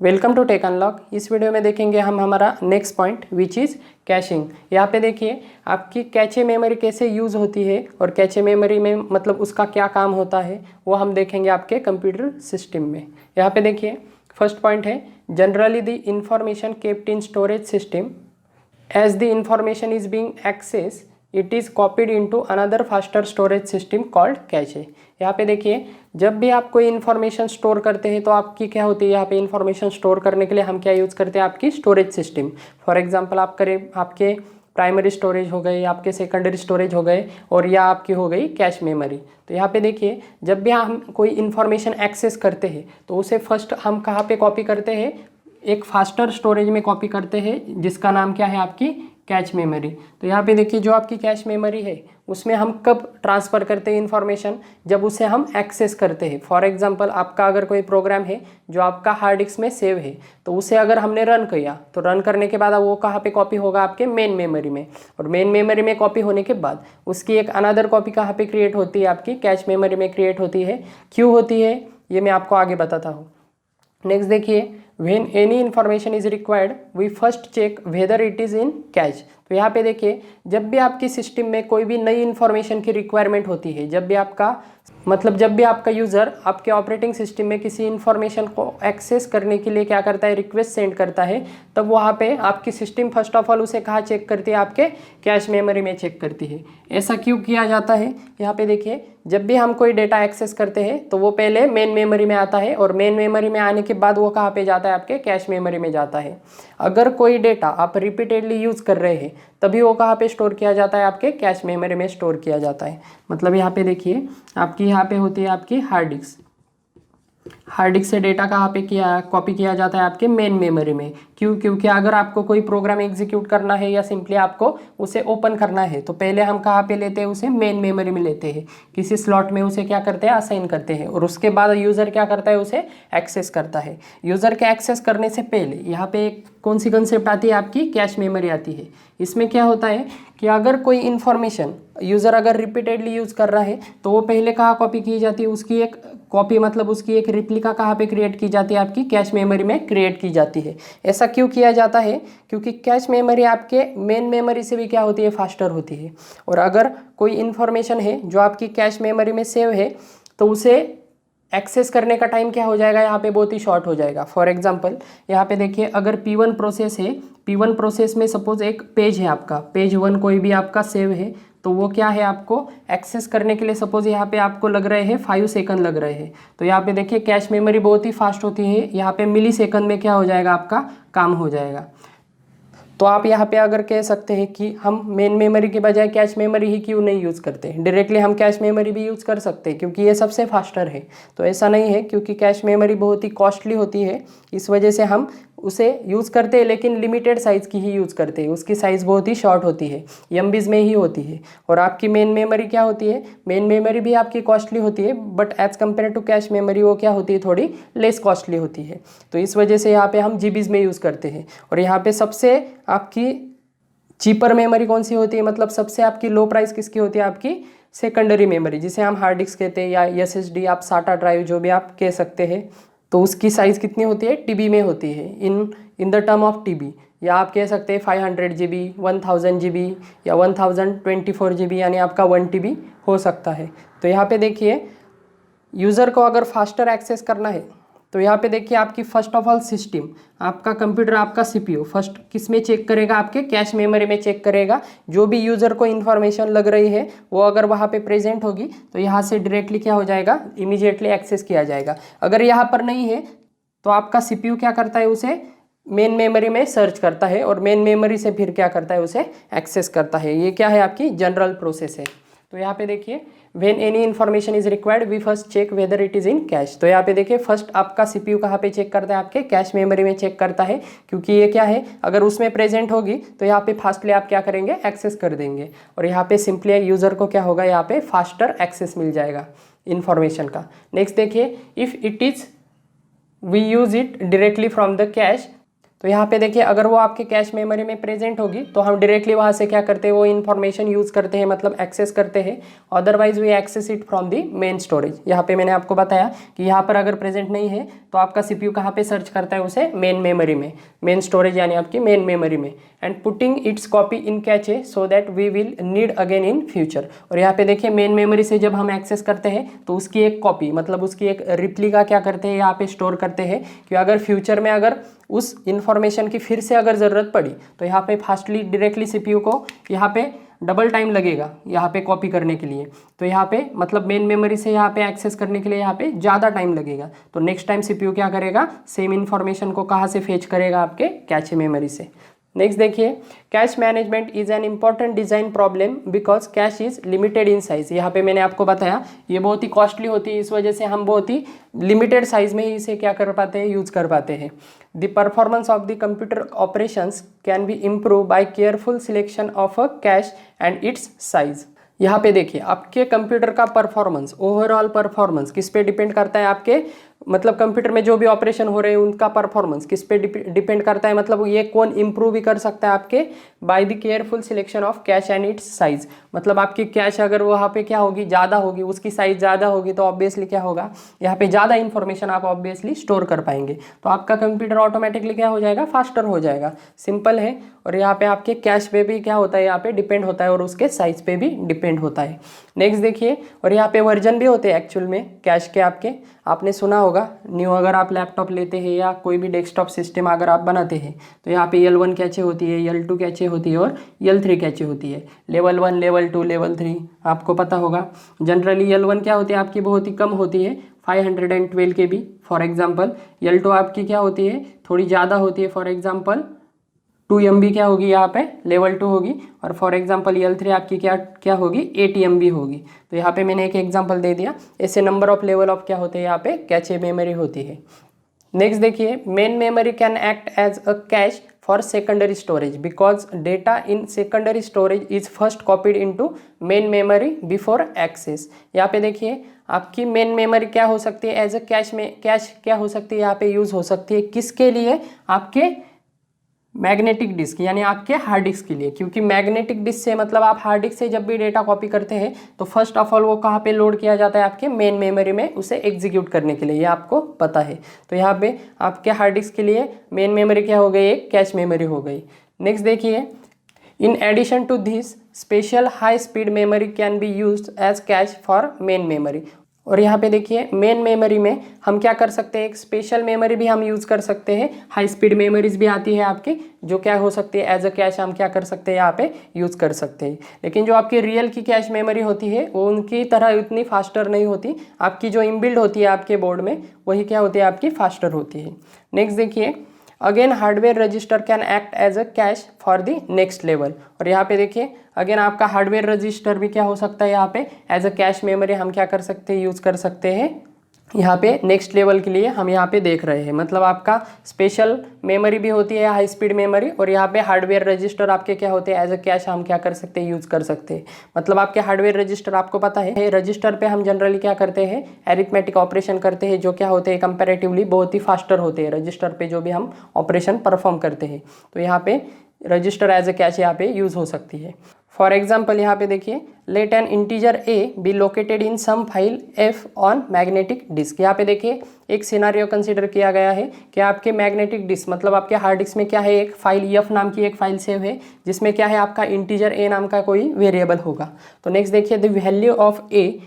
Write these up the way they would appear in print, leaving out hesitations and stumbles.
Welcome to tech unlock. इस video में देखेंगे हम हमारा next point which is caching. यहाँ पे देखिए आपकी कैचे मेमोरी कैसे यूज़ होती है और कैचे मेमोरी में मतलब उसका क्या काम होता है वो हम देखेंगे आपके कंप्यूटर सिस्टम में। यहाँ पे देखिए फर्स्ट पॉइंट है generally the information kept in storage system as the information is being access it is copied into another faster storage system called cache. यहाँ पे देखिए जब भी आप कोई इन्फॉर्मेशन स्टोर करते हैं तो आपकी क्या होती है, यहाँ पे इन्फॉर्मेशन स्टोर करने के लिए हम क्या यूज़ करते हैं, आपकी स्टोरेज सिस्टम। फॉर एग्जांपल आप करें आपके प्राइमरी स्टोरेज हो गए, आपके सेकेंडरी स्टोरेज हो गए और या आपकी हो गई कैश मेमोरी। तो यहाँ पे देखिए जब भी हम कोई इन्फॉर्मेशन एक्सेस करते हैं तो उसे फर्स्ट हम कहाँ पे कॉपी करते हैं, एक फास्टर स्टोरेज में कॉपी करते हैं जिसका नाम क्या है, आपकी कैश मेमोरी। तो यहाँ पे देखिए जो आपकी कैश मेमोरी है उसमें हम कब ट्रांसफ़र करते हैं इन्फॉर्मेशन, जब उसे हम एक्सेस करते हैं। फॉर एग्जांपल आपका अगर कोई प्रोग्राम है जो आपका हार्ड डिस्क में सेव है तो उसे अगर हमने रन किया तो रन करने के बाद वो कहाँ पे कॉपी होगा, आपके मेन मेमोरी में। और मेन मेमोरी में कॉपी होने के बाद उसकी एक अनदर कॉपी कहाँ पे क्रिएट होती है, आपकी कैश मेमोरी में क्रिएट होती है। क्यों होती है ये मैं आपको आगे बताता हूँ। नेक्स्ट देखिए when any information is required we first check whether it is in cache। तो यहाँ पे देखिए जब भी आपकी सिस्टम में कोई भी नई इन्फॉर्मेशन की रिक्वायरमेंट होती है, जब भी आपका यूज़र आपके ऑपरेटिंग सिस्टम में किसी इन्फॉर्मेशन को एक्सेस करने के लिए क्या करता है, रिक्वेस्ट सेंड करता है, तब वहाँ पे आपकी सिस्टम फर्स्ट ऑफ ऑल उसे कहाँ चेक करती है, आपके कैश मेमोरी में चेक करती है। ऐसा क्यों किया जाता है, यहाँ पे देखिए जब भी हम कोई डेटा एक्सेस करते हैं तो वो पहले मेन मेमोरी में आता है और मेन मेमोरी में आने के बाद वो कहाँ पे जाता है, आपके कैश मेमोरी में जाता है। अगर कोई डेटा आप रिपीटेडली यूज़ कर रहे हैं तभी वो कहाँ पे स्टोर किया जाता है, आपके कैश मेमोरी में स्टोर किया जाता है। मतलब यहाँ पे देखिए आपकी यहाँ पे होती है आपकी हार्ड डिस्क से डेटा कहाँ पे कॉपी किया जाता है, आपके मेन मेमोरी में। क्यों? क्योंकि अगर आपको कोई प्रोग्राम एग्जीक्यूट करना है या सिंपली आपको उसे ओपन करना है तो पहले हम कहाँ पे लेते हैं, उसे मेन मेमोरी में लेते हैं, किसी स्लॉट में उसे क्या करते हैं, असाइन करते हैं और उसके बाद यूज़र क्या करता है, उसे एक्सेस करता है। यूज़र के एक्सेस करने से पहले यहाँ पे एक कौन सी कंसेप्ट आती है, आपकी कैश मेमोरी आती है। इसमें क्या होता है कि अगर कोई इन्फॉर्मेशन यूज़र अगर रिपीटेडली यूज़ कर रहा है तो वो पहले कहाँ कॉपी की जाती है, उसकी एक कॉपी मतलब उसकी एक रिप्लिका कहाँ पे क्रिएट की जाती है, आपकी कैश मेमोरी में क्रिएट की जाती है। ऐसा क्यों किया जाता है, क्योंकि कैश मेमोरी आपके मेन मेमोरी से भी क्या होती है, फास्टर होती है। और अगर कोई इन्फॉर्मेशन है जो आपकी कैश मेमोरी में सेव है तो उसे एक्सेस करने का टाइम क्या हो जाएगा, यहाँ पे बहुत ही शॉर्ट हो जाएगा। फॉर एग्जांपल यहाँ पे देखिए अगर P1 प्रोसेस है, P1 प्रोसेस में सपोज एक पेज है आपका, पेज 1 कोई भी आपका सेव है तो वो क्या है, आपको एक्सेस करने के लिए सपोज यहाँ पे आपको लग रहे हैं 5 सेकंड लग रहे हैं। तो यहाँ पे देखिए कैश मेमोरी बहुत ही फास्ट होती है, यहाँ पे मिली सेकंड में क्या हो जाएगा, आपका काम हो जाएगा। तो आप यहाँ पे अगर कह सकते हैं कि हम मेन मेमोरी के बजाय कैश मेमोरी ही क्यों नहीं यूज़ करते, डायरेक्टली हम कैश मेमोरी भी यूज़ कर सकते हैं क्योंकि ये सबसे फास्टर है। तो ऐसा नहीं है, क्योंकि कैश मेमोरी बहुत ही कॉस्टली होती है, इस वजह से हम उसे यूज़ करते हैं लेकिन लिमिटेड साइज़ की ही यूज़ करते हैं। उसकी साइज़ बहुत ही शॉर्ट होती है, MBs में ही होती है। और आपकी मेन मेमोरी क्या होती है, मेन मेमोरी भी आपकी कॉस्टली होती है but as compare to cache memory वो क्या होती है, थोड़ी लेस कॉस्टली होती है। तो इस वजह से यहाँ पे हम GBs में यूज़ करते हैं। और यहाँ पे सबसे आपकी चीपर मेमोरी कौन सी होती है, मतलब सबसे आपकी लो प्राइस किसकी होती है, आपकी सेकेंडरी मेमोरी, जिसे हम हार्ड डिस्क कहते हैं या SSD, आप SATA ड्राइव जो भी आप कह सकते हैं। तो उसकी साइज़ कितनी होती है, TB में होती है, in the term of TB। या आप कह सकते हैं 500 GB, 1000 GB या 1024 GB, यानी आपका 1 TB हो सकता है। तो यहाँ पे देखिए यूज़र को अगर फास्टर एक्सेस करना है तो यहाँ पे देखिए आपकी फर्स्ट ऑफ ऑल सिस्टम, आपका कंप्यूटर, आपका CPU फर्स्ट किस में चेक करेगा, आपके कैश मेमोरी में चेक करेगा। जो भी यूज़र को इन्फॉर्मेशन लग रही है वो अगर वहाँ पे प्रेजेंट होगी तो यहाँ से डायरेक्टली क्या हो जाएगा, इमीडिएटली एक्सेस किया जाएगा। अगर यहाँ पर नहीं है तो आपका CPU क्या करता है, उसे मेन मेमोरी में सर्च करता है और मेन मेमोरी से फिर क्या करता है, उसे एक्सेस करता है। ये क्या है, आपकी जनरल प्रोसेस है। तो यहाँ पे देखिए when any information is required we first check whether it is in cache। तो यहाँ पे देखिए फर्स्ट आपका CPU कहाँ पे चेक करता है, आपके कैश मेमोरी में चेक करता है, क्योंकि ये क्या है, अगर उसमें प्रेजेंट होगी तो यहाँ पे फास्टली आप क्या करेंगे, एक्सेस कर देंगे। और यहाँ पे सिंपली यूज़र को क्या होगा, यहाँ पे फास्टर एक्सेस मिल जाएगा इन्फॉर्मेशन का। नेक्स्ट देखिए if it is we use it directly from the cache तो यहाँ पे देखिए अगर वो आपके कैश मेमोरी में प्रेजेंट होगी तो हम डायरेक्टली वहाँ से क्या करते हैं, वो इन्फॉर्मेशन यूज़ करते हैं, मतलब एक्सेस करते हैं। Otherwise we access it from the main storage. यहाँ पे मैंने आपको बताया कि यहाँ पर अगर प्रेजेंट नहीं है तो आपका सीपीयू कहाँ पे सर्च करता है उसे, मेन मेमोरी में, मेन स्टोरेज यानी आपकी मेन मेमोरी में, and putting its copy in cache so that we will need again in future. और यहाँ पे देखिए मेन मेमोरी से जब हम एक्सेस करते हैं तो उसकी एक कॉपी, मतलब उसकी एक रिप्लिका क्या करते हैं यहाँ पे स्टोर करते हैं, कि अगर फ्यूचर में अगर उस इंफॉर्मेशन की फिर से अगर ज़रूरत पड़ी तो यहाँ पे फास्टली डायरेक्टली सीपीयू को यहाँ पे डबल टाइम लगेगा यहाँ पे कॉपी करने के लिए। तो यहाँ पे मतलब मेन मेमोरी से यहाँ पे एक्सेस करने के लिए यहाँ पे ज़्यादा टाइम लगेगा। तो नेक्स्ट टाइम सीपीयू क्या करेगा, सेम इन्फॉर्मेशन को कहाँ से फेच करेगा, आपके कैche मेमोरी से। नेक्स्ट देखिए, cash management is an important design problem because cash is limited in size. यहाँ पे मैंने आपको बताया ये बहुत ही कॉस्टली होती है, इस वजह से हम बहुत ही लिमिटेड साइज में ही इसे क्या कर पाते हैं, यूज़ कर पाते हैं। The performance of the computer operations can be improve bye careful selection of a cash and it's size. यहाँ पे देखिए आपके कंप्यूटर का परफॉर्मेंस, ओवरऑल परफॉर्मेंस किस पे डिपेंड करता है, आपके मतलब कंप्यूटर में जो भी ऑपरेशन हो रहे हैं उनका परफॉर्मेंस किस पे डिपेंड करता है, मतलब ये कौन इंप्रूव भी कर सकता है आपके, by the careful selection of cash and it's size. मतलब आपकी कैश अगर वहाँ पे क्या होगी, ज़्यादा होगी, उसकी साइज ज़्यादा होगी तो ऑब्वियसली क्या होगा, यहाँ पे ज़्यादा इन्फॉर्मेशन आप ऑब्वियसली स्टोर कर पाएंगे, तो आपका कंप्यूटर ऑटोमेटिकली क्या हो जाएगा, फास्टर हो जाएगा। सिंपल है। और यहाँ पे आपके कैश पे भी क्या होता है, यहाँ पे डिपेंड होता है और उसके साइज पे भी डिपेंड होता है। नेक्स्ट देखिए, और यहाँ पे वर्जन भी होते हैं एक्चुअल में कैश के आपके, आपने सुना होगा न्यू, अगर आप लैपटॉप लेते हैं या कोई भी डेस्कटॉप सिस्टम अगर आप बनाते हैं तो यहाँ पे L1 कैचे होती है, L2 कैचे होती है और L3 कैचे होती है। लेवल 1, लेवल 2, लेवल 3 आपको पता होगा। जनरली L1 क्या होती है आपकी, बहुत ही कम होती है, 512 KB फॉर एग्जाम्पल। L2 आपकी क्या होती है, थोड़ी ज़्यादा होती है, फॉर एग्जाम्पल 2 MB क्या होगी यहाँ पे, लेवल 2 होगी। और फॉर एग्जांपल L3 आपकी क्या होगी, 8 MB होगी। तो यहाँ पे मैंने एक एग्जांपल दे दिया। ऐसे नंबर ऑफ लेवल ऑफ क्या होते हैं यहाँ पे, कैचे मेमोरी होती है। नेक्स्ट देखिए, main memory can act as a cache for secondary storage because data in secondary storage is first copied into main memory before access. यहाँ पे देखिए आपकी मेन मेमोरी क्या हो सकती है, एज अ कैश में, कैश क्या हो सकती है यहाँ पे यूज़ हो सकती है, किसके लिए, आपके मैग्नेटिक डिस्क यानी आपके हार्ड डिस्क के लिए। क्योंकि मैग्नेटिक डिस्क से मतलब आप हार्ड डिस्क से जब भी डेटा कॉपी करते हैं तो फर्स्ट ऑफ ऑल वो कहाँ पे लोड किया जाता है, आपके मेन मेमोरी में, उसे एग्जीक्यूट करने के लिए, ये आपको पता है। तो यहाँ पे आपके हार्ड डिस्क के लिए मेन मेमोरी क्या हो गई, एक कैश मेमोरी हो गई। नेक्स्ट देखिए, in addition to this special high speed memory can be used as cache for main memory. और यहाँ पे देखिए मेन मेमोरी में हम क्या कर सकते हैं, एक स्पेशल मेमोरी भी हम यूज़ कर सकते हैं। हाई स्पीड मेमोरीज भी आती है आपकी, जो क्या हो सकती है, एज अ कैश हम क्या कर सकते हैं, यहाँ पे यूज़ कर सकते हैं। लेकिन जो आपकी रियल की कैश मेमोरी होती है वो उनकी तरह उतनी फास्टर नहीं होती। आपकी जो इनबिल्ड होती है आपके बोर्ड में वही क्या होती है, आपकी फास्टर होती है। नेक्स्ट देखिए, again hardware register can act as a cache for the next level. और यहाँ पे देखिए अगेन आपका हार्डवेयर रजिस्टर भी क्या हो सकता है, यहाँ पे एज अ कैश मेमोरी हम क्या कर सकते हैं, यूज़ कर सकते हैं। यहाँ पे नेक्स्ट लेवल के लिए हम यहाँ पे देख रहे हैं, मतलब आपका स्पेशल मेमोरी भी होती है, हाई स्पीड मेमोरी, और यहाँ पे हार्डवेयर रजिस्टर आपके क्या होते हैं, एज अ कैश हम क्या कर सकते हैं, यूज़ कर सकते हैं। मतलब आपके हार्डवेयर रजिस्टर आपको पता है, रजिस्टर पे हम जनरली क्या करते हैं, एरिथमेटिक ऑपरेशन करते हैं, जो क्या होते हैं कंपैरेटिवली बहुत ही फास्टर होते हैं रजिस्टर पे जो भी हम ऑपरेशन परफॉर्म करते हैं। तो यहाँ पे रजिस्टर एज अ कैश यहाँ पे यूज़ हो सकती है। फॉर एग्जाम्पल यहाँ पे देखिए, let an integer A B located in some file F on magnetic disk. यहाँ पे देखिए एक सिनारियो कंसीडर किया गया है कि आपके मैग्नेटिक डिस्क मतलब आपके हार्ड डिस्क में क्या है, एक फाइल एफ नाम की एक फाइल सेव है जिसमें क्या है, आपका इंटीजर ए नाम का कोई वेरिएबल होगा। तो नेक्स्ट देखिए, the value of A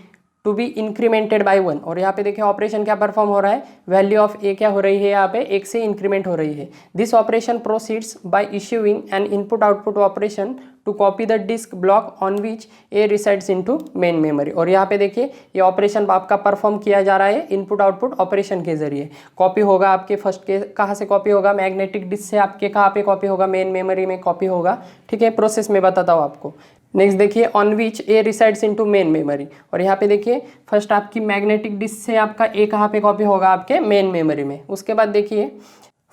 to B incremented by 1। और यहाँ पे देखिए ऑपरेशन क्या परफॉर्म हो रहा है, वैल्यू ऑफ ए क्या हो रही है, यहाँ पे 1 से इंक्रीमेंट हो रही है। This operation proceeds by issuing an input output operation to copy the disk block on which A resides into main memory. और यहाँ पे देखिए ये ऑपरेशन आपका परफॉर्म किया जा रहा है इनपुट आउटपुट ऑपरेशन के जरिए। कॉपी होगा आपके फर्स्ट के कहाँ से कॉपी होगा, मैग्नेटिक डिस्क से आपके कहाँ पे कॉपी होगा, मेन मेमोरी में कॉपी होगा। ठीक है, प्रोसेस में बताता हूँ आपको। नेक्स्ट देखिए, on which A resides into main memory. और यहाँ पे देखिए फर्स्ट आपकी मैग्नेटिक डिस्क से आपका ए कहाँ पे कॉपी होगा, आपके मेन मेमोरी में। उसके बाद देखिए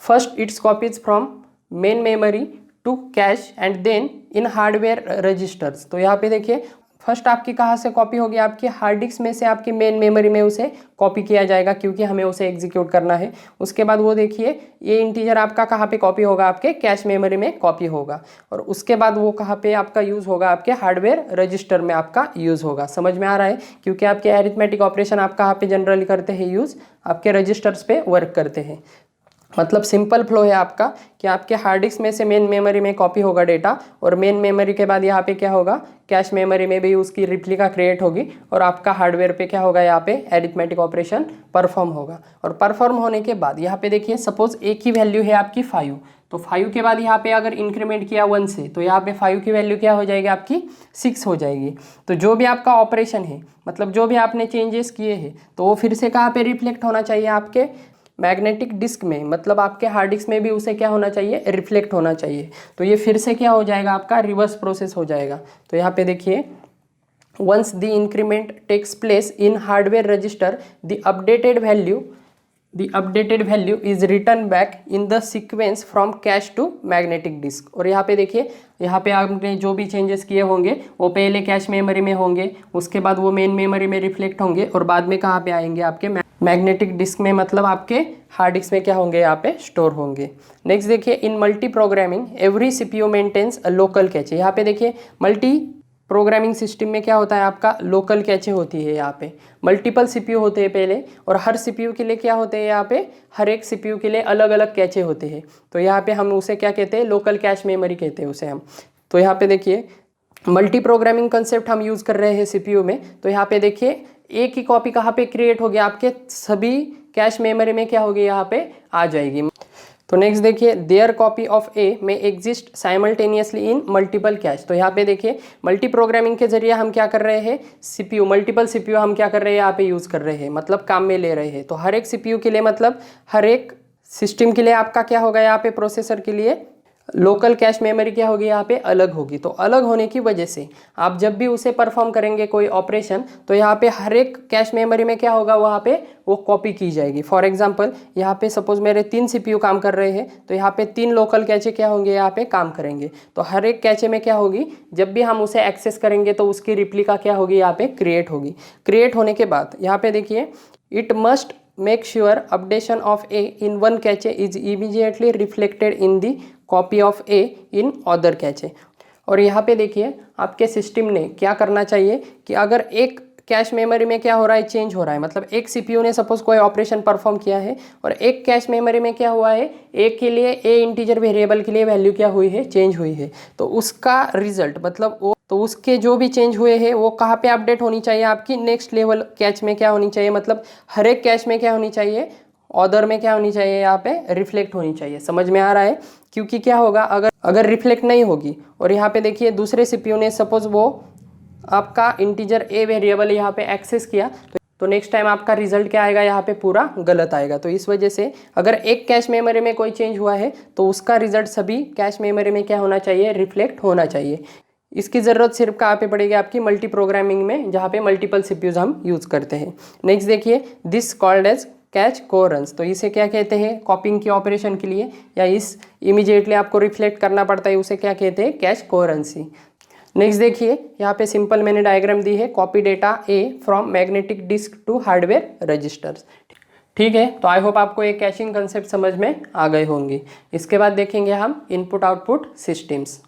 first it's copies from main memory to cache and then in hardware registers. तो यहाँ पे देखिए फर्स्ट आपकी कहाँ से कॉपी होगी, आपकी हार्ड डिस्क में से आपकी मेन मेमोरी में उसे कॉपी किया जाएगा, क्योंकि हमें उसे एग्जीक्यूट करना है। उसके बाद वो देखिए ये इंटीजर आपका कहाँ पे कॉपी होगा, आपके कैश मेमोरी में कॉपी होगा, और उसके बाद वो कहाँ पे आपका यूज़ होगा, आपके हार्डवेयर रजिस्टर में आपका यूज़ होगा। समझ में आ रहा है, क्योंकि आपके अरिथमेटिक ऑपरेशन आप कहाँ पे जनरली करते हैं यूज़, आपके रजिस्टर्स पे वर्क करते हैं। मतलब सिंपल फ्लो है आपका कि आपके हार्ड डिस्क में से मेन मेमोरी में कॉपी होगा डेटा, और मेन मेमोरी के बाद यहाँ पे क्या होगा, कैश मेमोरी में भी उसकी रिप्लिका क्रिएट होगी, और आपका हार्डवेयर पे क्या होगा, यहाँ पे अरिथमेटिक ऑपरेशन परफॉर्म होगा। और परफॉर्म होने के बाद यहाँ पे देखिए सपोज एक ही वैल्यू है आपकी 5, तो 5 के बाद यहाँ पे अगर इंक्रीमेंट किया 1 से, तो यहाँ पे 5 की वैल्यू क्या हो जाएगी, आपकी 6 हो जाएगी। तो जो भी आपका ऑपरेशन है, मतलब जो भी आपने चेंजेस किए हैं, तो वो फिर से कहाँ पे रिफ्लेक्ट होना चाहिए, आपके मैग्नेटिक डिस्क में, मतलब आपके हार्ड डिस्क में भी उसे क्या होना चाहिए, रिफ्लेक्ट होना चाहिए। तो ये फिर से क्या हो जाएगा, आपका रिवर्स प्रोसेस हो जाएगा। तो यहाँ पे देखिए once the increment takes place in hardware register, the updated value is written back in the sequence from cache to magnetic disk। और यहाँ पे देखिए, यहाँ पे आपने जो भी चेंजेस किए होंगे वो पहले कैश मेमोरी में होंगे, उसके बाद वो मेन मेमोरी में रिफ्लेक्ट होंगे, और बाद में कहाँ पे आएंगे, आपके मैग्नेटिक डिस्क में, मतलब आपके हार्ड डिस्क में क्या होंगे, यहाँ पे स्टोर होंगे। नेक्स्ट देखिए, in multi programming every CPU maintains a local cache. यहाँ पे देखिए मल्टी प्रोग्रामिंग सिस्टम में क्या होता है, आपका लोकल कैचे होती है। यहाँ पे मल्टीपल सीपीयू होते हैं पहले, और हर सीपीयू के लिए क्या होते हैं, यहाँ पे हर एक सीपीयू के लिए अलग अलग कैचे होते हैं। तो यहाँ पे हम उसे क्या कहते हैं, लोकल कैश मेमोरी कहते हैं उसे हम। तो यहाँ पे देखिए मल्टी प्रोग्रामिंग कंसेप्ट हम यूज़ कर रहे हैं सीपीयू में। तो यहाँ पे देखिए एक ही कॉपी कहाँ पे क्रिएट होगी, आपके सभी कैश मेमोरी में क्या होगी, यहाँ पे आ जाएगी। तो नेक्स्ट देखिए, देयर कॉपी ऑफ ए में एग्जिस्ट साइमल्टेनियसली इन मल्टीपल कैश। तो यहाँ पे देखिए मल्टी प्रोग्रामिंग के जरिए हम क्या कर रहे हैं, सीपीयू, मल्टीपल सीपीयू हम क्या कर रहे हैं, यहाँ पे यूज़ कर रहे हैं, मतलब काम में ले रहे हैं। तो हर एक सीपीयू के लिए, मतलब हर एक सिस्टम के लिए आपका क्या होगा, यहाँ पे प्रोसेसर के लिए लोकल कैश मेमोरी क्या होगी, यहाँ पे अलग होगी। तो अलग होने की वजह से आप जब भी उसे परफॉर्म करेंगे कोई ऑपरेशन, तो यहाँ पे हर एक कैश मेमोरी में क्या होगा, वहाँ पे वो कॉपी की जाएगी। फॉर एग्जांपल यहाँ पे सपोज मेरे 3 सीपीयू काम कर रहे हैं, तो यहाँ पे 3 लोकल कैचे क्या होंगे, यहाँ पे काम करेंगे। तो हर एक कैचे में क्या होगी, जब भी हम उसे एक्सेस करेंगे तो उसकी रिप्लिका क्या होगी, यहाँ पे क्रिएट होगी। क्रिएट होने के बाद यहाँ पे देखिए, it must make sure updation of A in one cache is immediately reflected in the copy of A in other cache। और यहाँ पे देखिए आपके सिस्टम ने क्या करना चाहिए कि अगर एक कैश मेमोरी में क्या हो रहा है, चेंज हो रहा है, मतलब एक सीपीयू ने सपोज कोई ऑपरेशन परफॉर्म किया है, और एक कैश मेमोरी में क्या हुआ है, ए के लिए, ए इंटीजर वेरिएबल के लिए वैल्यू क्या हुई है, चेंज हुई है। तो उसका रिजल्ट, मतलब वो, तो उसके जो भी चेंज हुए हैं वो कहाँ पे अपडेट होनी चाहिए, आपकी नेक्स्ट लेवल कैच में क्या होनी चाहिए, मतलब हर एक कैच में क्या होनी चाहिए, ऑर्डर में क्या होनी चाहिए, यहाँ पे रिफ्लेक्ट होनी चाहिए। समझ में आ रहा है, क्योंकि क्या होगा, अगर रिफ्लेक्ट नहीं होगी, और यहाँ पे देखिए दूसरे सीपीयू ने सपोज वो आपका इंटीजर ए वेरिएबल यहाँ पे एक्सेस किया, तो नेक्स्ट टाइम आपका रिजल्ट क्या आएगा, यहाँ पे पूरा गलत आएगा। तो इस वजह से अगर एक कैश मेमोरी में कोई चेंज हुआ है, तो उसका रिजल्ट सभी कैश मेमोरी में क्या होना चाहिए, रिफ्लेक्ट होना चाहिए। इसकी ज़रूरत सिर्फ कहाँ पे पड़ेगी, आपकी मल्टी प्रोग्रामिंग में, जहाँ पे मल्टीपल सीपीयूज हम यूज़ करते हैं। नेक्स्ट देखिए, this called as cache coherence. तो इसे क्या कहते हैं, कॉपिंग की ऑपरेशन के लिए, या इस इमीडिएटली आपको रिफ्लेक्ट करना पड़ता है, उसे क्या कहते हैं, कैच कोहेरेंसी। नेक्स्ट देखिए, यहाँ पे सिंपल मैंने डायग्राम दी है, copy data A from magnetic disk to hardware registers. ठीक है, तो आई होप आपको एक कैशिंग कंसेप्ट समझ में आ गए होंगे। इसके बाद देखेंगे हम input output systems.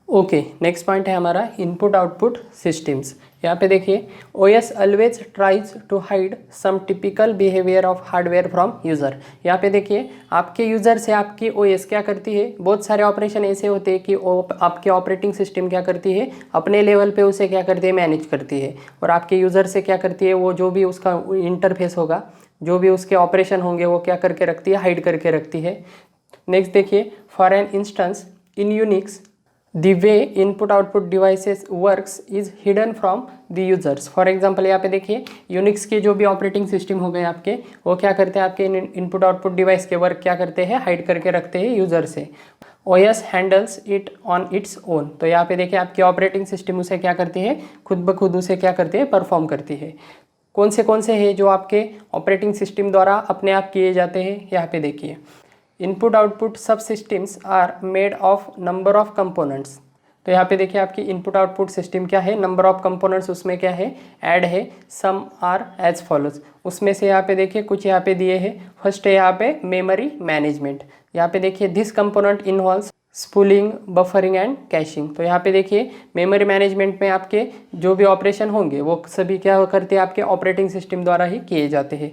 Okay, next point है हमारा इनपुट आउटपुट सिस्टम्स। यहाँ पे देखिए, OS always tries to hide some typical behaviour of hardware from user. यहाँ पे देखिए आपके यूज़र से आपकी ओएस क्या करती है, बहुत सारे ऑपरेशन ऐसे होते हैं कि आपके ऑपरेटिंग सिस्टम क्या करती है, अपने लेवल पे उसे क्या करती है, मैनेज करती है, और आपके यूज़र से क्या करती है, वो जो भी उसका इंटरफेस होगा, जो भी उसके ऑपरेशन होंगे, वो क्या करके रखती है, हाइड करके रखती है। नेक्स्ट देखिए, for an instance in Unix the way input output devices works is hidden from the users। For example यहाँ पे देखिए, यूनिक्स के जो भी ऑपरेटिंग सिस्टम हो गए आपके, वो क्या करते हैं, आपके इनपुट आउटपुट डिवाइस के वर्क क्या करते हैं, हाइड करके रखते हैं यूज़र से। OS handles it on its own. तो यहाँ पे देखिए आपकी ऑपरेटिंग सिस्टम उसे क्या करती है, खुद ब खुद उसे क्या करती है, परफॉर्म करती है। कौन से हैं जो आपके ऑपरेटिंग सिस्टम द्वारा अपने आप किए जाते हैं, यहाँ पे देखिए, input output subsystems are made of number of components. तो यहाँ पे देखिए आपकी इनपुट आउटपुट सिस्टम क्या है, नंबर ऑफ कंपोनेंट्स उसमें क्या है, ऐड है, सम आर एज फॉलोज। उसमें से यहाँ पे देखिए कुछ यहाँ पे दिए हैं। फर्स्ट है यहाँ पे मेमोरी मैनेजमेंट। यहाँ पे देखिए this component involves spooling, buffering and caching. तो यहाँ पे देखिए मेमोरी मैनेजमेंट में आपके जो भी ऑपरेशन होंगे वो सभी क्या करते हैं, आपके ऑपरेटिंग सिस्टम द्वारा ही किए जाते हैं।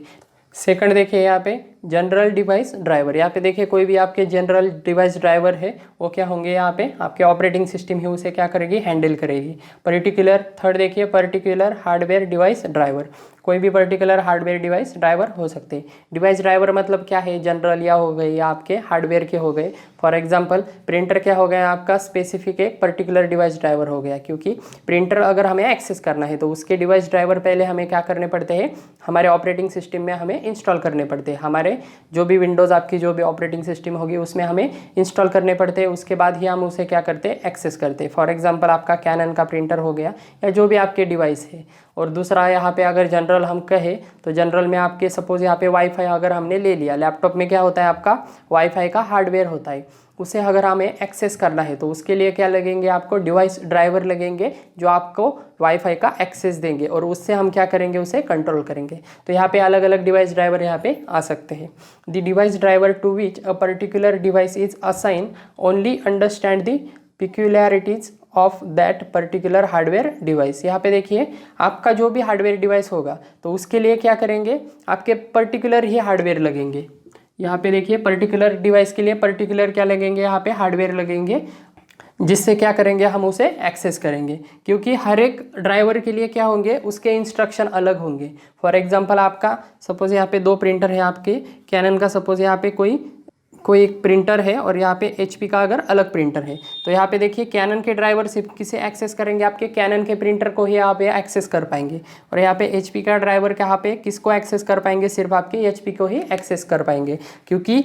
सेकंड देखिए यहाँ पे जनरल डिवाइस ड्राइवर। यहाँ पे देखिए कोई भी आपके जनरल डिवाइस ड्राइवर है वो क्या होंगे, यहाँ पे आपके ऑपरेटिंग सिस्टम ही उसे क्या करेगी, हैंडल करेगी। पर्टिकुलर, थर्ड देखिए पर्टिकुलर हार्डवेयर डिवाइस ड्राइवर। कोई भी पर्टिकुलर हार्डवेयर डिवाइस ड्राइवर हो सकते हैं। डिवाइस ड्राइवर मतलब क्या है, जनरल या हो गए या आपके हार्डवेयर के हो गए। फॉर एग्जांपल प्रिंटर क्या हो गया आपका, स्पेसिफिक एक पर्टिकुलर डिवाइस ड्राइवर हो गया, क्योंकि प्रिंटर अगर हमें एक्सेस करना है तो उसके डिवाइस ड्राइवर पहले हमें क्या करने पड़ते हैं, हमारे ऑपरेटिंग सिस्टम में हमें इंस्टॉल करने पड़ते हैं। हमारे जो भी विंडोज़ आपकी जो भी ऑपरेटिंग सिस्टम होगी उसमें हमें इंस्टॉल करने पड़ते हैं, उसके बाद ही हम उसे क्या करते हैं, एक्सेस करते हैं। फॉर एग्जांपल आपका कैनन का प्रिंटर हो गया या जो भी आपके डिवाइस है। और दूसरा यहाँ पे अगर जनरल हम कहें तो जनरल में आपके सपोज यहाँ पे वाईफाई अगर हमने ले लिया, लैपटॉप में क्या होता है आपका वाईफाई का हार्डवेयर होता है, उसे अगर हमें एक्सेस करना है तो उसके लिए क्या लगेंगे, आपको डिवाइस ड्राइवर लगेंगे जो आपको वाईफाई का एक्सेस देंगे और उससे हम क्या करेंगे, उसे कंट्रोल करेंगे। तो यहाँ पे अलग अलग डिवाइस ड्राइवर यहाँ पे आ सकते हैं। The device driver to which a particular device is assign only understand the peculiarities of that particular hardware device. यहाँ पे देखिए आपका जो भी हार्डवेयर डिवाइस होगा तो उसके लिए क्या करेंगे, आपके पर्टिकुलर ही हार्डवेयर लगेंगे। यहाँ पे देखिए पर्टिकुलर डिवाइस के लिए पर्टिकुलर क्या लगेंगे, यहाँ पे हार्डवेयर लगेंगे, जिससे क्या करेंगे, हम उसे एक्सेस करेंगे। क्योंकि हर एक ड्राइवर के लिए क्या होंगे, उसके इंस्ट्रक्शन अलग होंगे। फॉर एग्जांपल आपका सपोज यहाँ पे दो प्रिंटर है आपके कैनन का, सपोज यहाँ पे कोई एक प्रिंटर है और यहाँ पे HP का अगर अलग प्रिंटर है, तो यहाँ पे देखिए कैनन के ड्राइवर सिर्फ किसे एक्सेस करेंगे, आपके कैनन के प्रिंटर को ही यहाँ पे एक्सेस कर पाएंगे। और यहाँ पे HP का ड्राइवर यहाँ पे किसको एक्सेस कर पाएंगे, सिर्फ आपके HP को ही एक्सेस कर पाएंगे। क्योंकि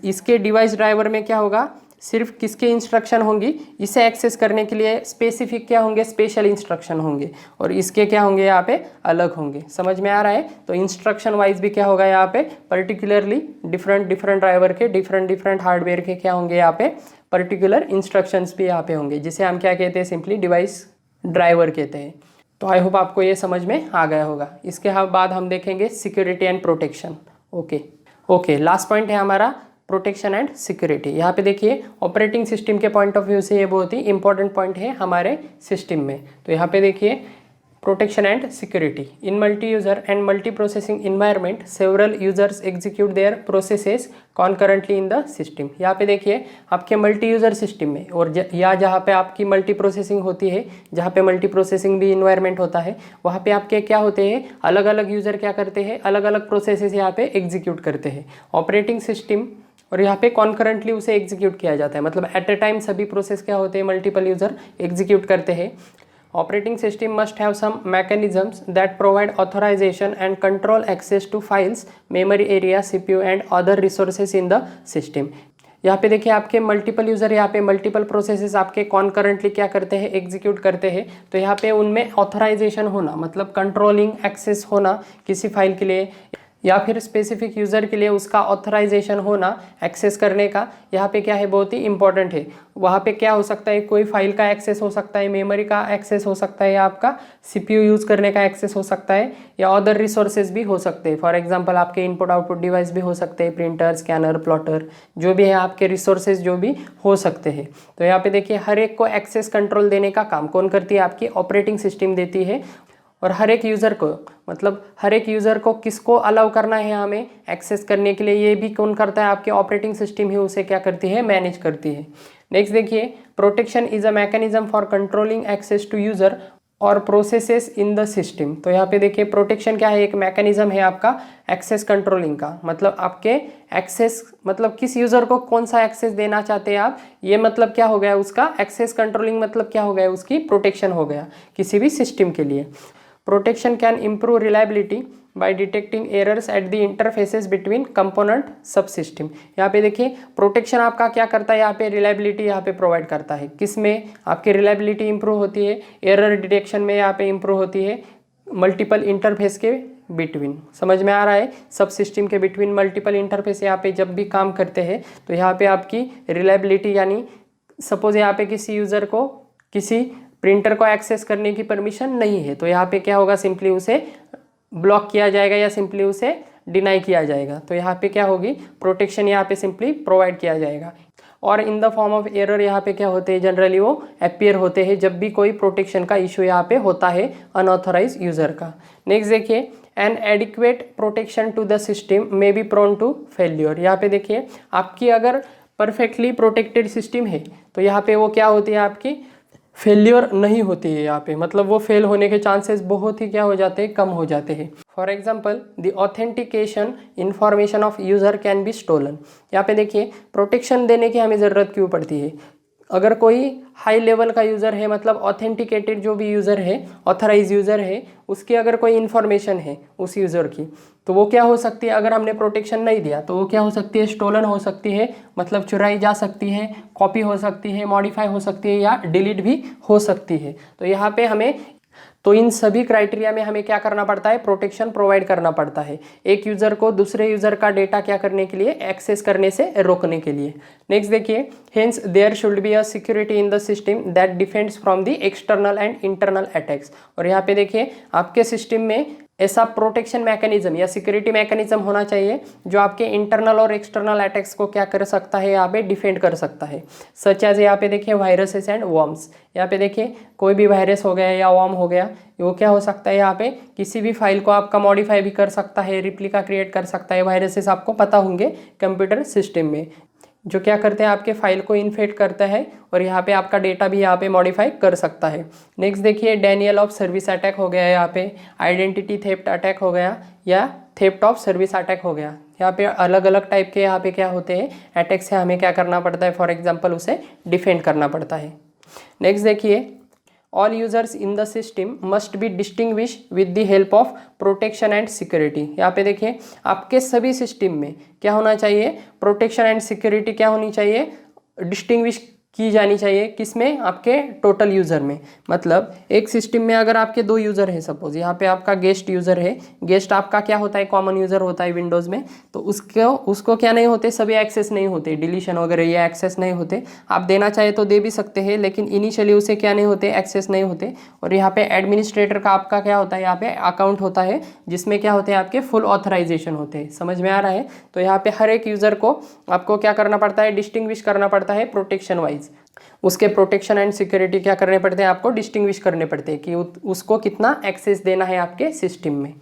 इसके डिवाइस ड्राइवर में क्या होगा, सिर्फ किसके इंस्ट्रक्शन होंगी, इसे एक्सेस करने के लिए स्पेसिफिक क्या होंगे, स्पेशल इंस्ट्रक्शन होंगे, और इसके क्या होंगे यहाँ पे अलग होंगे। समझ में आ रहा है। तो इंस्ट्रक्शन वाइज भी क्या होगा, यहाँ पे पर्टिकुलरली डिफरेंट ड्राइवर के डिफरेंट हार्डवेयर के क्या होंगे, यहाँ पे पर्टिकुलर इंस्ट्रक्शंस भी यहाँ पे होंगे, जिसे हम क्या कहते हैं, सिंपली डिवाइस ड्राइवर कहते हैं। तो आई होप आपको ये समझ में आ गया होगा। इसके बाद हम देखेंगे security and protection. Okay, last point है हमारा प्रोटेक्शन एंड सिक्योरिटी। यहाँ पे देखिए ऑपरेटिंग सिस्टम के पॉइंट ऑफ व्यू से ये बहुत ही इंपॉर्टेंट पॉइंट है हमारे सिस्टम में। तो यहाँ पे देखिए protection and security. In multi user and multi processing environment several users execute their processes concurrently in the system. यहाँ पे देखिए आपके मल्टी यूजर सिस्टम में और या जहाँ पे आपकी मल्टी प्रोसेसिंग होती है, जहाँ पे मल्टी प्रोसेसिंग भी इन्वायरमेंट होता है, वहाँ पे आपके क्या होते हैं, अलग अलग यूजर क्या करते हैं, अलग अलग प्रोसेसेस यहाँ पे एग्जीक्यूट करते हैं ऑपरेटिंग सिस्टम, और यहाँ पे कॉन्करेंटली उसे एग्जीक्यूट किया जाता है। मतलब एट अ टाइम सभी प्रोसेस क्या होते हैं, मल्टीपल यूजर एग्जीक्यूट करते हैं। Operating system must have some mechanisms that provide authorization and control access to files, memory area, CPU and other resources in the system. यहाँ पे देखिए आपके मल्टीपल यूजर, यहाँ पे मल्टीपल प्रोसेसेस आपके कॉन्करेंटली क्या करते हैं, एग्जीक्यूट करते हैं। तो यहाँ पे उनमें ऑथराइजेशन होना मतलब कंट्रोलिंग एक्सेस होना किसी फाइल के लिए, या फिर स्पेसिफिक यूज़र के लिए उसका ऑथराइजेशन होना एक्सेस करने का, यहाँ पे क्या है, बहुत ही इंपॉर्टेंट है। वहाँ पे क्या हो सकता है, कोई फाइल का एक्सेस हो सकता है, मेमोरी का एक्सेस हो सकता है, या आपका CPU यूज़ करने का एक्सेस हो सकता है, या अदर रिसोर्सेज भी हो सकते हैं। फॉर एग्जांपल आपके इनपुट आउटपुट डिवाइस भी हो सकते हैं, प्रिंटर, स्कैनर, प्लॉटर, जो भी है आपके रिसोर्सेज जो भी हो सकते हैं। तो यहाँ पे देखिए हर एक को एक्सेस कंट्रोल देने का काम कौन करती है, आपकी ऑपरेटिंग सिस्टम देती है। और हर एक यूज़र को मतलब हर एक यूज़र को किसको अलाउ करना है हमें एक्सेस करने के लिए, ये भी कौन करता है, आपके ऑपरेटिंग सिस्टम ही उसे क्या करती है, मैनेज करती है। नेक्स्ट देखिए protection is a mechanism for controlling access to user और प्रोसेसेस इन द सिस्टम। तो यहाँ पे देखिए प्रोटेक्शन क्या है, एक मैकेनिज्म है आपका एक्सेस कंट्रोलिंग का। मतलब आपके एक्सेस मतलब किस यूज़र को कौन सा एक्सेस देना चाहते हैं आप, ये मतलब क्या हो गया उसका एक्सेस कंट्रोलिंग, मतलब क्या हो गया, उसकी प्रोटेक्शन हो गया किसी भी सिस्टम के लिए। Protection can improve reliability by detecting errors at the interfaces between component subsystem। यहाँ पे देखिए प्रोटेक्शन आपका क्या करता है, यहाँ पे रिलायबिलिटी यहाँ पे प्रोवाइड करता है। किस में आपकी रिलायबिलिटी इंप्रूव होती है, एरर डिटेक्शन में यहाँ पे इंप्रूव होती है, मल्टीपल इंटरफेस के बिटवीन। समझ में आ रहा है, सब सिस्टम के बिटवीन मल्टीपल इंटरफेस यहाँ पे जब भी काम करते हैं तो यहाँ पे आपकी रिलायबिलिटी, यानी सपोज यहाँ पे किसी यूज़र को किसी प्रिंटर को एक्सेस करने की परमिशन नहीं है, तो यहाँ पे क्या होगा, सिंपली उसे ब्लॉक किया जाएगा या सिंपली उसे डिनाई किया जाएगा। तो यहाँ पे क्या होगी, प्रोटेक्शन यहाँ पे सिंपली प्रोवाइड किया जाएगा। और in the form of error यहाँ पे क्या होते हैं, जनरली वो अपीयर होते हैं जब भी कोई प्रोटेक्शन का इशू यहाँ पे होता है अनऑथराइज यूजर का। नेक्स्ट देखिए, an adequate protection to the system may be prone to failure. यहाँ पे देखिए, आपकी अगर परफेक्टली प्रोटेक्टेड सिस्टम है तो यहाँ पे वो क्या होती है, आपकी फेल्योर नहीं होती है यहाँ पे, मतलब वो फेल होने के चांसेस बहुत ही क्या हो जाते हैं, कम हो जाते हैं। For example, the authentication information of user can be stolen. यहाँ पे देखिए, प्रोटेक्शन देने की हमें ज़रूरत क्यों पड़ती है, अगर कोई हाई लेवल का यूज़र है, मतलब ऑथेंटिकेटेड जो भी यूज़र है, ऑथराइज यूज़र है, उसकी अगर कोई इन्फॉर्मेशन है उस यूज़र की, तो वो क्या हो सकती है, अगर हमने प्रोटेक्शन नहीं दिया तो वो क्या हो सकती है, स्टोलन हो सकती है, मतलब चुराई जा सकती है, कॉपी हो सकती है, मॉडिफाई हो सकती है या डिलीट भी हो सकती है। तो यहाँ पे हमें, तो इन सभी क्राइटेरिया में हमें क्या करना पड़ता है, प्रोटेक्शन प्रोवाइड करना पड़ता है एक यूज़र को दूसरे यूज़र का डेटा क्या करने के लिए, एक्सेस करने से रोकने के लिए। नेक्स्ट देखिए, hence there should be a security in the system that defends from the external and internal attacks. और यहाँ पे देखिए, आपके सिस्टम में ऐसा प्रोटेक्शन मैकेनिज्म या सिक्योरिटी मैकेनिज्म होना चाहिए जो आपके इंटरनल और एक्सटर्नल अटैक्स को क्या कर सकता है, यहाँ पे डिफेंड कर सकता है। सच एज यहाँ पे देखिए वायरसेस एंड वर्म्स। यहाँ पे देखिए, कोई भी वायरस हो गया या वर्म हो गया, वो क्या हो सकता है, यहाँ पे किसी भी फाइल को आपका मॉडिफाई भी कर सकता है, रिप्लिका क्रिएट कर सकता है। वायरसेस आपको पता होंगे कंप्यूटर सिस्टम में, जो क्या करते हैं, आपके फाइल को इन्फेक्ट करता है और यहाँ पे आपका डेटा भी यहाँ पे मॉडिफाई कर सकता है। नेक्स्ट देखिए, डेनियल ऑफ सर्विस अटैक हो गया, यहाँ पे आइडेंटिटी थेफ्ट अटैक हो गया या थेफ्ट ऑफ सर्विस अटैक हो गया। यहाँ पे अलग अलग टाइप के यहाँ पे क्या होते हैं, अटैक से हमें क्या करना पड़ता है, फॉर एग्जाम्पल उसे डिफेंड करना पड़ता है। नेक्स्ट देखिए, all users in the system must be distinguish with the help of protection and security. यहाँ पे देखिए, आपके सभी सिस्टम में क्या होना चाहिए, प्रोटेक्शन एंड सिक्योरिटी क्या होनी चाहिए, डिस्टिंग्विश की जानी चाहिए। किसमें, आपके टोटल यूज़र में। मतलब एक सिस्टम में अगर आपके दो यूज़र हैं, सपोज यहाँ पे आपका गेस्ट यूज़र है, गेस्ट आपका क्या होता है, कॉमन यूज़र होता है विंडोज़ में, तो उसको क्या नहीं होते, सभी एक्सेस नहीं होते, डिलीशन वगैरह ये एक्सेस नहीं होते। आप देना चाहे तो दे भी सकते हैं, लेकिन इनिशियली उसे क्या नहीं होते, एक्सेस नहीं होते। और यहाँ पे एडमिनिस्ट्रेटर का आपका क्या होता है, यहाँ पे अकाउंट होता है जिसमें क्या होते हैं, आपके फुल ऑथराइजेशन होते हैं। समझ में आ रहा है। तो यहाँ पे हर एक यूज़र को आपको क्या करना पड़ता है, डिस्टिंग्विश करना पड़ता है प्रोटेक्शन वाइज। उसके प्रोटेक्शन एंड सिक्योरिटी क्या करने पड़ते हैं, आपको डिस्टिंग्विश करने पड़ते हैं कि उसको कितना एक्सेस देना है आपके सिस्टम में।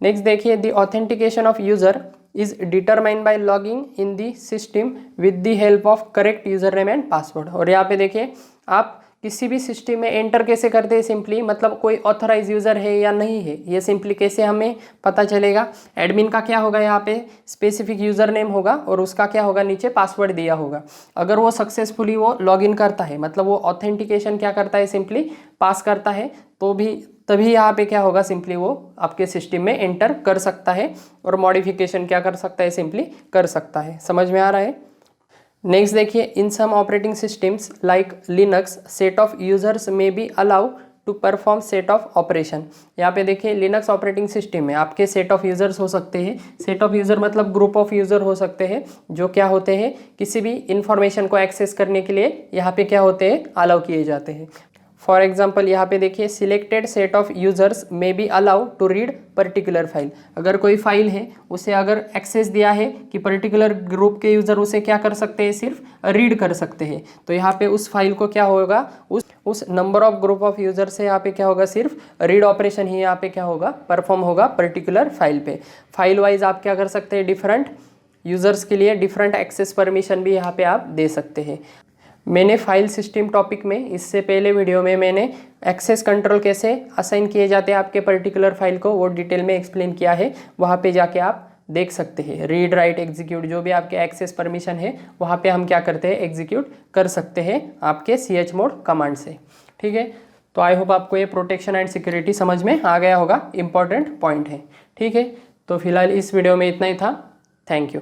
नेक्स्ट देखिए, the authentication of user is determined by logging in the system with the help of correct user name and password. और यहाँ पे देखिए, आप किसी भी सिस्टम में एंटर कैसे करते हैं, सिंपली मतलब कोई ऑथराइज यूज़र है या नहीं है, ये सिंपली कैसे हमें पता चलेगा। एडमिन का क्या होगा, यहाँ पे स्पेसिफिक यूज़र नेम होगा और उसका क्या होगा, नीचे पासवर्ड दिया होगा। अगर वो सक्सेसफुली वो लॉगिन करता है, मतलब वो ऑथेंटिकेशन क्या करता है, सिंपली पास करता है, तो भी तभी यहाँ पे क्या होगा, सिंपली वो आपके सिस्टम में एंटर कर सकता है और मॉडिफिकेशन क्या कर सकता है, सिंपली कर सकता है। समझ में आ रहा है। नेक्स्ट देखिए, in some operating systems like Linux set of users may be allow to perform set of operation. यहाँ पे देखिए, लिनक्स ऑपरेटिंग सिस्टम में आपके सेट ऑफ यूजर्स हो सकते हैं। सेट ऑफ यूजर मतलब ग्रुप ऑफ यूजर हो सकते हैं जो क्या होते हैं, किसी भी इंफॉर्मेशन को एक्सेस करने के लिए यहाँ पे क्या होते हैं, अलाउ किए जाते हैं। फॉर एग्जाम्पल यहाँ पे देखिए, selected set of users may be allow to read particular file. अगर कोई फाइल है, उसे अगर एक्सेस दिया है कि पर्टिकुलर ग्रुप के यूजर उसे क्या कर सकते हैं, सिर्फ रीड कर सकते हैं, तो यहाँ पे उस फाइल को क्या होगा, उस number of group of user से यहाँ पे क्या होगा, सिर्फ रीड ऑपरेशन ही यहाँ पे क्या होगा, परफॉर्म होगा पर्टिकुलर फाइल पे। फाइल वाइज आप क्या कर सकते हैं, डिफरेंट यूजर्स के लिए डिफरेंट एक्सेस परमिशन भी यहाँ पे आप दे सकते हैं। मैंने फाइल सिस्टम टॉपिक में इससे पहले वीडियो में मैंने एक्सेस कंट्रोल कैसे असाइन किए जाते हैं आपके पर्टिकुलर फाइल को, वो डिटेल में एक्सप्लेन किया है। वहाँ पे जाके आप देख सकते हैं। रीड राइट एग्जीक्यूट जो भी आपके एक्सेस परमिशन है, वहाँ पे हम क्या करते हैं, एग्जीक्यूट कर सकते हैं आपके chmod कमांड से। ठीक है, तो आई होप आपको ये प्रोटेक्शन एंड सिक्योरिटी समझ में आ गया होगा, इंपॉर्टेंट पॉइंट है। ठीक है, तो फिलहाल इस वीडियो में इतना ही था। Thank you.